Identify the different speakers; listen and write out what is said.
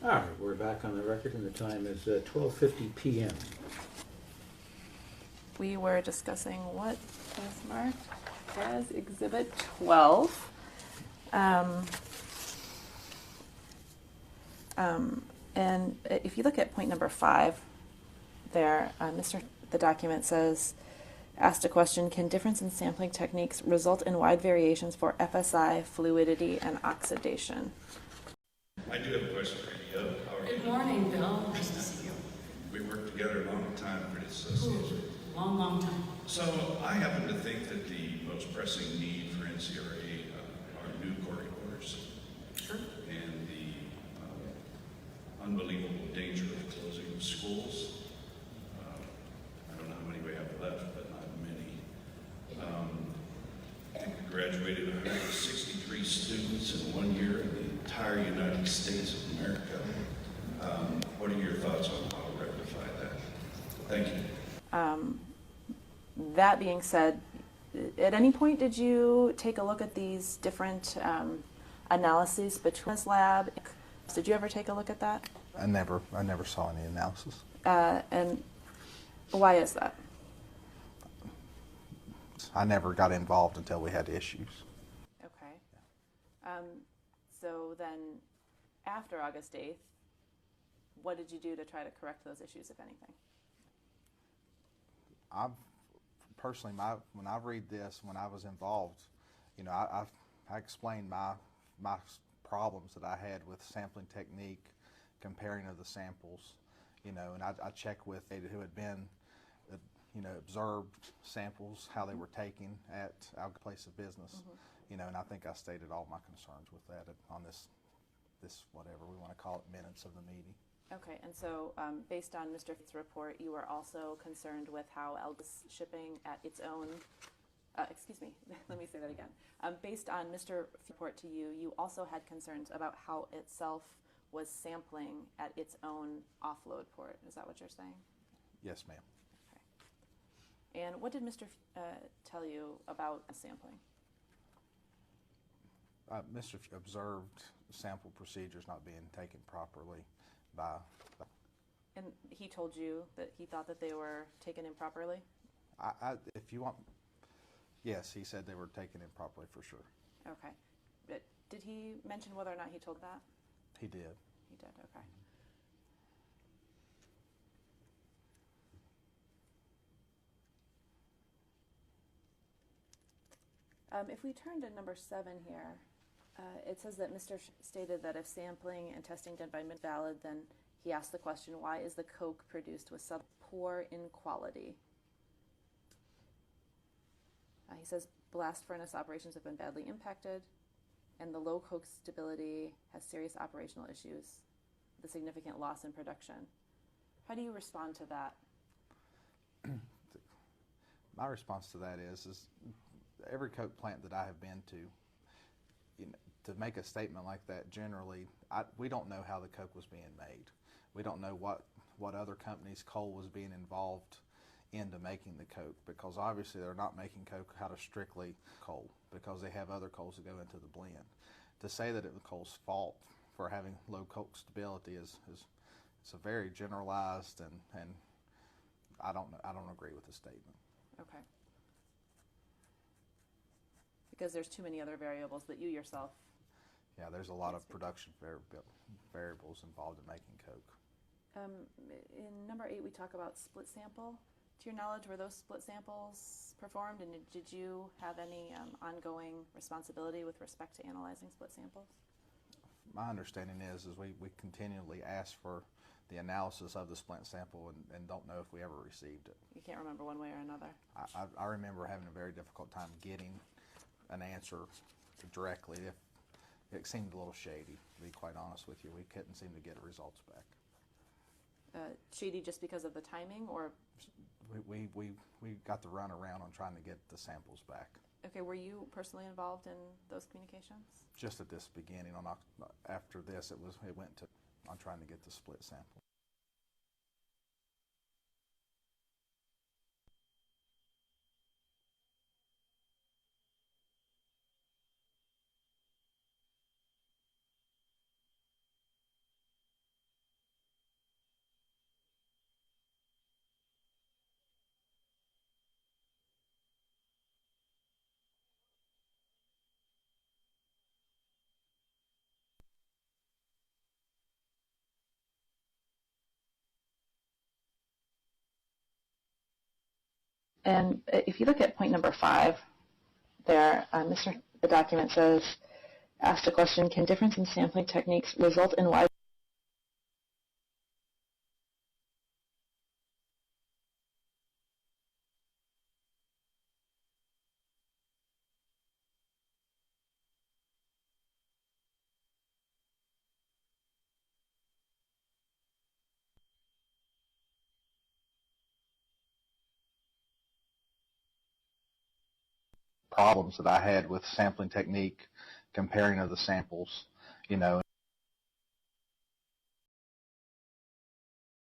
Speaker 1: All right, we're back on the record, and the time is 12:50 p.m.
Speaker 2: We were discussing what is marked as Exhibit 12. And if you look at point number 5 there, the document says, asked a question, can difference in sampling techniques result in wide variations for FSI, fluidity, and oxidation?
Speaker 3: I do have a question for you. How are you?
Speaker 4: Good morning, Bill. Nice to see you.
Speaker 3: We worked together a long time for this association.
Speaker 4: Long, long time.
Speaker 3: So I happen to think that the most pressing need for NCRA are new corridors
Speaker 4: Sure.
Speaker 3: and the unbelievable danger of closing of schools. I don't know how many we have left, but not many. I think we graduated 163 students in 1 year in the entire United States of America. What are your thoughts on how to rectify that? Thank you.
Speaker 2: That being said, at any point did you take a look at these different analyses between this lab? Did you ever take a look at that?
Speaker 5: I never saw any analysis.
Speaker 2: And why is that?
Speaker 5: I never got involved until we had issues.
Speaker 2: Okay. So then, after August 8th, what did you do to try to correct those issues, if anything?
Speaker 5: Personally, when I read this, when I was involved, I explained my problems that I had with sampling technique, comparing of the samples, and I checked with who had been, observed samples, how they were taken at our place of business, and I think I stated all my concerns with that on this whatever we want to call it, minutes of the meeting.
Speaker 2: Okay, and so based on Mr. Fitz's report, you were also concerned with how Elgis shipping at its own, excuse me, let me say that again. Based on Mr. Fitz's report to you, you also had concerns about how itself was sampling at its own offload port. Is that what you're saying?
Speaker 5: Yes, ma'am.
Speaker 2: Okay. And what did Mr. Tell you about sampling?
Speaker 5: Mr. observed sample procedures not being taken properly by.
Speaker 2: And he told you that he thought that they were taken improperly?
Speaker 5: If you want, yes, he said they were taken improperly for sure.
Speaker 2: Okay. But did he mention whether or not he told that?
Speaker 5: He did.
Speaker 2: He did, okay. If we turn to number 7 here, it says that Mr. Stated that if sampling and testing done by mid valid, then he asked the question, why is the coke produced with sub poor in quality? He says blast furnace operations have been badly impacted, and the low coke stability has serious operational issues, the significant loss in production. How do you respond to that?
Speaker 5: My response to that is every coke plant that I have been to, to make a statement like that, generally, we don't know how the coke was being made. We don't know what other companies' coal was being involved into making the coke, because obviously they're not making coke out of strictly coal, because they have other coals that go into the blend. To say that it was coal's fault for having low coke stability is a very generalized, and I don't agree with the statement.
Speaker 2: Okay. Because there's too many other variables that you yourself.
Speaker 5: Yeah, there's a lot of production variables involved in making coke.
Speaker 2: In number 8, we talk about split sample. To your knowledge, were those split samples performed, and did you have any ongoing responsibility with respect to analyzing split samples?
Speaker 5: My understanding is we continually ask for the analysis of the split sample and don't know if we ever received it.
Speaker 2: You can't remember one way or another?
Speaker 5: I remember having a very difficult time getting an answer directly. It seemed a little shady, to be quite honest with you. We couldn't seem to get results back.
Speaker 2: Shady just because of the timing, or?
Speaker 5: We got the run around on trying to get the samples back.
Speaker 2: Okay, were you personally involved in those communications?
Speaker 5: Just at this beginning, after this, it went on trying to get the split sample.
Speaker 2: And if you look at point number 5 there, the document says, asked a question, can difference in sampling techniques result in wide
Speaker 5: problems that I had with sampling technique, comparing of the samples, you know,